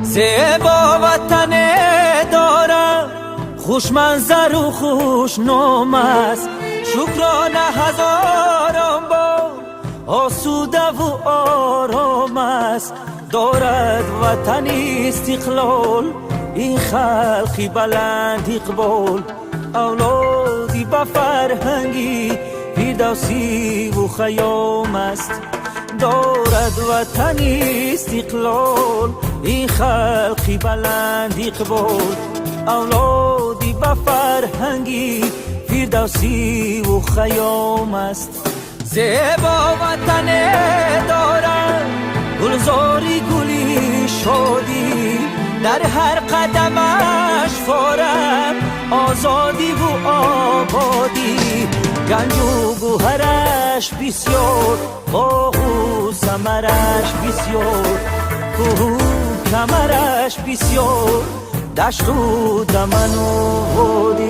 زیبا وطن دارم، خوش منظر و خوش نام است. شکرانه هزاران بار آسوده و آرام است. دارد وطن استقلال، این خلقی بلند اقبال. اولادی با فرهنگی فردوسی و خیام است. دارد وطن استقلال، این خلقی بلند اقبال. اولادی با فرهنگی فردوسی و خیام است. زیبا وطن دارم، گلزاری گلی شادی. در هر قدمش فارم آزادی و آبادی. گنج و گوهرش بسیار، باغ و ثمرش بسیار. کوه و کمرش بسیار، دشت و دمن و وادی.